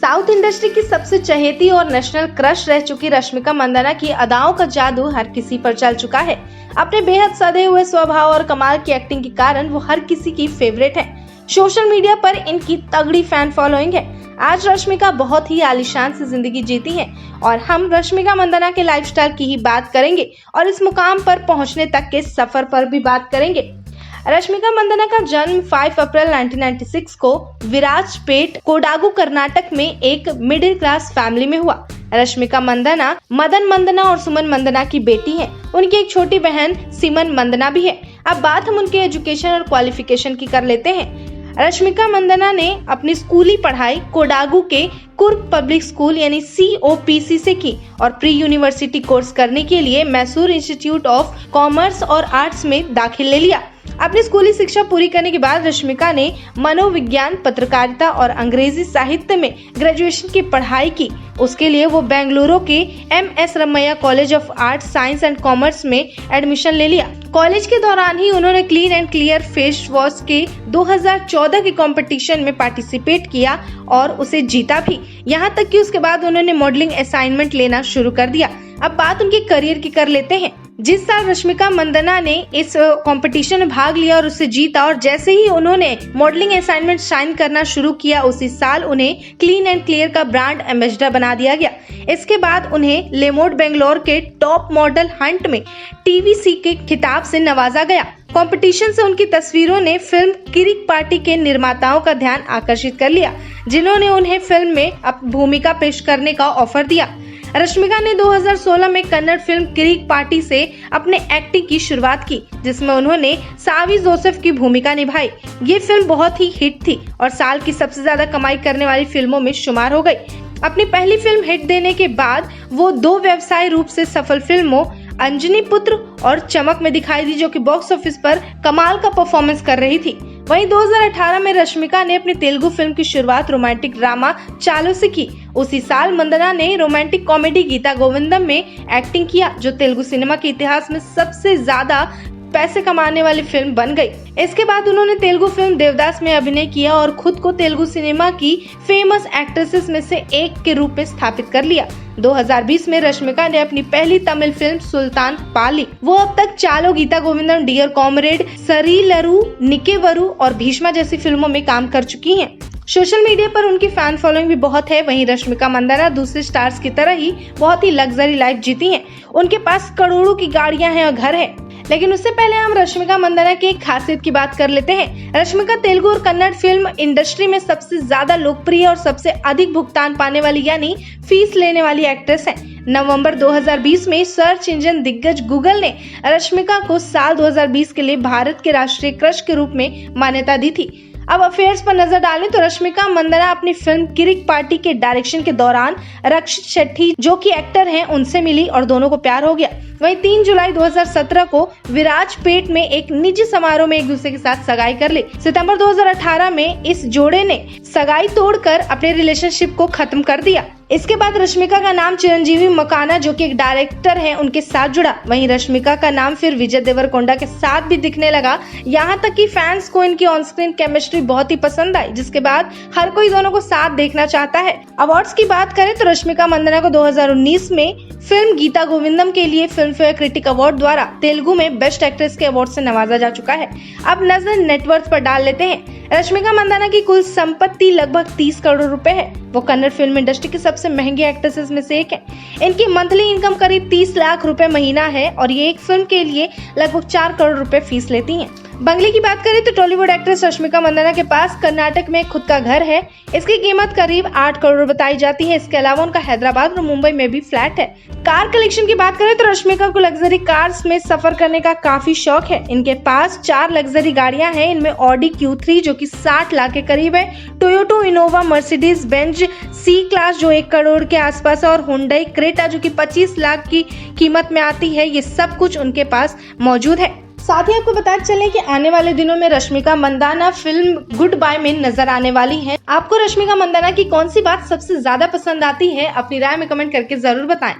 South industry की सबसे चहेती और नेशनल क्रश रह चुकी रश्मिका मंदाना की अदाओं का जादू हर किसी पर चल चुका है। अपने बेहद सधे हुए स्वभाव और कमाल की एक्टिंग के कारण वो हर किसी की फेवरेट है। सोशल मीडिया पर इनकी तगड़ी फैन फॉलोइंग है। आज रश्मिका बहुत ही आलीशान से जिंदगी जीती है और हम रश्मिका मंदाना के लाइफस्टाइल की ही बात करेंगे और इस मुकाम पर पहुंचने तक के सफर पर भी बात करेंगे। रश्मिका मंदाना का जन्म 5 अप्रैल 1996 को विराजपेट, कोडागु, कर्नाटक में एक मिडिल क्लास फैमिली में हुआ। रश्मिका मंदाना मदन मंदाना और सुमन मंदाना की बेटी हैं। उनकी एक छोटी बहन सिमन मंदाना भी है। अब बात हम उनके एजुकेशन और क्वालिफिकेशन की कर लेते हैं। रश्मिका मंदाना ने अपनी स्कूली पढ़ाई कोडागु के कुर्ग पब्लिक स्कूल यानी COPC से की और प्री यूनिवर्सिटी कोर्स करने के लिए मैसूर इंस्टीट्यूट ऑफ कॉमर्स और आर्ट्स में दाखिल ले लिया। अपनी स्कूली शिक्षा पूरी करने के बाद रश्मिका ने मनोविज्ञान, पत्रकारिता और अंग्रेजी साहित्य में ग्रेजुएशन की पढ़ाई की। उसके लिए वो बेंगलुरु के MS Ramaiah college of arts, science and commerce में एडमिशन ले लिया। कॉलेज के दौरान ही उन्होंने Clean and Clear face wash के 2014 के कंपटीशन में पार्टिसिपेट किया और उसे जीता भी। यहाँ तक कि उसके बाद उन्होंने मॉडलिंग असाइनमेंट लेना शुरू कर दिया। अब बात उनके करियर की कर लेते हैं। जिस साल रश्मिका मंदाना ने इस कंपटीशन में भाग लिया और उसे जीता और जैसे ही उन्होंने मॉडलिंग असाइनमेंट साइन करना शुरू किया, उसी साल उन्हें क्लीन एंड क्लियर का ब्रांड एम्बेसडर बना दिया गया। इसके बाद उन्हें लेमोड बेंगलोर के टॉप मॉडल हंट में TVC के खिताब से नवाजा गया। कंपटीशन से उनकी तस्वीरों ने फिल्म किरिक पार्टी के निर्माताओं का ध्यान आकर्षित कर लिया, जिन्होंने उन्हें फिल्म में भूमिका पेश करने का ऑफर दिया। रश्मिका ने 2016 में कन्नड़ फिल्म किरिक पार्टी से अपने एक्टिंग की शुरुआत की, जिसमें उन्होंने सावी जोसेफ की भूमिका निभाई। ये फिल्म बहुत ही हिट थी और साल की सबसे ज्यादा कमाई करने वाली फिल्मों में शुमार हो गई। अपनी पहली फिल्म हिट देने के बाद वो 2 व्यवसाय रूप से सफल फिल्मों अंजनी पुत्र और चमक में दिखाई दी, जो कि बॉक्स ऑफिस पर कमाल का परफॉर्मेंस कर रही थी। वहीं 2018 में रश्मिका ने अपनी तेलुगु फिल्म की शुरुआत रोमांटिक ड्रामा चालू से की। उसी साल मंदाना ने रोमांटिक कॉमेडी गीता गोविंदम में एक्टिंग किया, जो तेलुगु सिनेमा के इतिहास में सबसे ज्यादा पैसे कमाने वाली फिल्म बन गई। इसके बाद उन्होंने तेलुगु फिल्म देवदास में अभिनय किया और खुद को तेलुगु सिनेमा की फेमस एक्ट्रेसेस में से एक के रूप में स्थापित कर लिया। 2020 में रश्मिका ने अपनी पहली तमिल फिल्म सुल्तान पा ली। वो अब तक चालो, गीता गोविंदम, डियर कॉमरेड, सरीलरू, निकेवरू और भीष्मा जैसी फिल्मों में काम कर चुकी हैं। सोशल मीडिया पर उनकी फैन फॉलोइंग भी बहुत है। वहीं रश्मिका मंदाना दूसरे स्टार्स की तरह ही बहुत ही लग्जरी लाइफ जीती हैं। उनके पास करोड़ों की गाड़ियां हैं और घर है। लेकिन उससे पहले हम रश्मिका मंदाना की एक खासियत की बात कर लेते हैं। रश्मिका तेलुगु और कन्नड़ फिल्म इंडस्ट्री में सबसे ज्यादा लोकप्रिय और सबसे अधिक भुगतान पाने वाली यानी फीस लेने वाली एक्ट्रेस है। नवंबर 2020 में सर्च इंजन दिग्गज गूगल ने रश्मिका को साल 2020 के लिए भारत के राष्ट्रीय क्रश के रूप में मान्यता दी थी। अब अफेयर्स पर नजर डालें तो रश्मिका मंदाना अपनी फिल्म किरिक पार्टी के डायरेक्शन के दौरान रक्षित शेट्टी, जो कि एक्टर हैं, उनसे मिली और दोनों को प्यार हो गया। वहीं 3 जुलाई 2017 को विराजपेट में एक निजी समारोह में एक दूसरे के साथ सगाई कर ली। सितंबर 2018 में इस जोड़े ने सगाई तोड़कर अपने रिलेशनशिप को खत्म कर दिया। इसके बाद रश्मिका का नाम चिरंजीवी मकाना, जो कि एक डायरेक्टर हैं, उनके साथ जुड़ा। वहीं रश्मिका का नाम फिर विजय देवरकोंडा के साथ भी दिखने लगा। यहाँ तक कि फैंस को इनकी ऑन स्क्रीन केमिस्ट्री बहुत ही पसंद आई, जिसके बाद हर कोई दोनों को साथ देखना चाहता है। अवार्ड्स की बात करें तो रश्मिका मंदाना को 2019 में फिल्म गीता गोविंदम के लिए फिल्म फेयर क्रिटिक अवार्ड द्वारा तेलुगु में बेस्ट एक्ट्रेस के अवार्ड से नवाजा जा चुका है। अब नजर नेटवर्थ पर डाल लेते हैं। रश्मिका मंदाना की कुल संपत्ति लगभग 30 करोड़ रुपए है। वो कन्नड़ फिल्म इंडस्ट्री की सबसे महंगी एक्ट्रेसेस में से एक है। इनकी मंथली इनकम करीब 30 लाख रुपए महीना है और ये एक फिल्म के लिए लगभग 4 करोड़ रुपए फीस लेती हैं। बंगले की बात करें तो टॉलीवुड एक्ट्रेस रश्मिका मंदाना के पास कर्नाटक में खुद का घर है। इसकी कीमत करीब 8 करोड़ बताई जाती है। इसके अलावा उनका हैदराबाद और मुंबई में भी फ्लैट है। कार कलेक्शन की बात करें तो रश्मिका को लग्जरी कार्स में सफर करने का काफी शौक है। इनके पास 4 लग्जरी गाड़ियां हैं। इनमें ऑडी Q3 जो कि 60 लाख के करीब है, Toyota Innova, Mercedes Benz C class जो 1 करोड़ के आसपास है और हुंडई क्रेटा जो कि 25 लाख की कीमत में आती है। ये सब कुछ उनके पास मौजूद है। साथ ही आपको बताते चलें कि आने वाले दिनों में Rashmika Mandanna film Goodbye में नजर आने वाली हैं। आपको रश्मिका मंदाना की कौन सी बात सबसे ज्यादा पसंद आती है? अपनी राय में कमेंट करके जरूर बताएं।